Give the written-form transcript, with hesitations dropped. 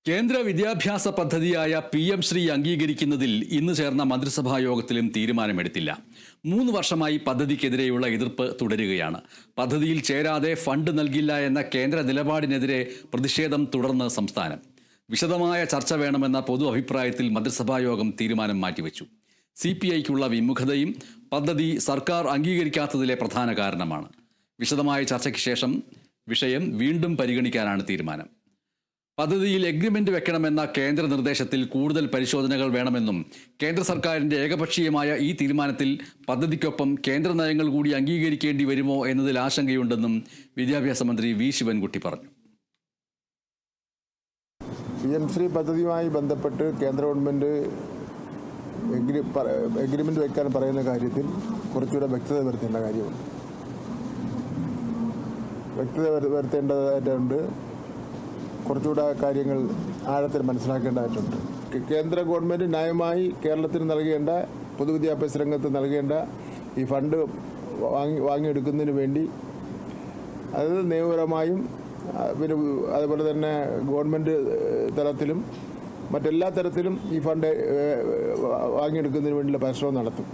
കേന്ദ്ര വിദ്യാഭ്യാസ പദ്ധതിയായ PM ശ്രീ അംഗീകരിക്കുന്നതിൽ ഇന്ന് ചേർന്ന മന്ത്രിസഭാ യോഗത്തിലും തീരുമാനമെടുത്തില്ല. 3 വർഷമായി പദ്ധതിക്കെതിരെയുള്ള എതിർപ്പ് തുടരുകയാണ്. പദ്ധതിയിൽ ചേരാതെ ഫണ്ട് നൽകില്ല എന്ന കേന്ദ്ര നിലപാടിനെതിരെ പ്രതിഷേധം തുടർന്ന് സംസ്ഥാനം. വിശദമായ ചർച്ച വേണമെന്ന പൊതു അഭിപ്രായത്തിൽ മന്ത്രിസഭാ യോഗം തീരുമാനം മാറ്റിവെച്ചു. CPIക്കുള്ള വിമുഖതയും പദ്ധതി സർക്കാർ അംഗീകരിക്കാത്തതിലെ പ്രധാന കാരണമാണ്. വിശദമായ ചർച്ചയ്ക്ക് ശേഷം വിഷയം വീണ്ടും പരിഗണിക്കാനാണ് തീരുമാനം. പദ്ധതിയിൽ എഗ്രിമെന്റ് വെക്കണമെന്ന കേന്ദ്ര നിർദ്ദേശത്തിൽ കൂടുതൽ പരിശോധനകൾ വേണമെന്നും കേന്ദ്ര സർക്കാരിന്റെ ഏകപക്ഷീയമായ ഈ തീരുമാനത്തിൽ പദ്ധതിക്കൊപ്പം കേന്ദ്ര നയങ്ങൾ കൂടി അംഗീകരിക്കേണ്ടി വരുമോ എന്നതിൽ ആശങ്കയുണ്ടെന്നും വിദ്യാഭ്യാസ മന്ത്രി V. ശിവൻകുട്ടി പറഞ്ഞു. PM ശ്രീ പദ്ധതിയുമായി ബന്ധപ്പെട്ട് കേന്ദ്ര ഗവൺമെന്റ് എഗ്രിമെന്റ് വെക്കാൻ പറയുന്ന കാര്യത്തിൽ കുറച്ചുകൂടെ വ്യക്തത വരുത്തേണ്ട കാര്യമുണ്ട്. വ്യക്തത വരുത്തേണ്ടതായിട്ടുണ്ട്. കുറച്ചുകൂടെ കാര്യങ്ങൾ ആഴത്തിൽ മനസ്സിലാക്കേണ്ടതായിട്ടുണ്ട്. കേന്ദ്ര ഗവൺമെൻറ് ന്യായമായി കേരളത്തിന് നൽകേണ്ട പൊതുവിദ്യാഭ്യാസ രംഗത്ത് നൽകേണ്ട ഈ ഫണ്ട് വാങ്ങിയെടുക്കുന്നതിന് വേണ്ടി അത് നിയമപരമായും പിന്നെ അതുപോലെ തന്നെ ഗവൺമെൻറ് തലത്തിലും മറ്റെല്ലാ തരത്തിലും ഈ ഫണ്ട് വാങ്ങിയെടുക്കുന്നതിന് വേണ്ടിയുള്ള പരിശ്രമം നടത്തും.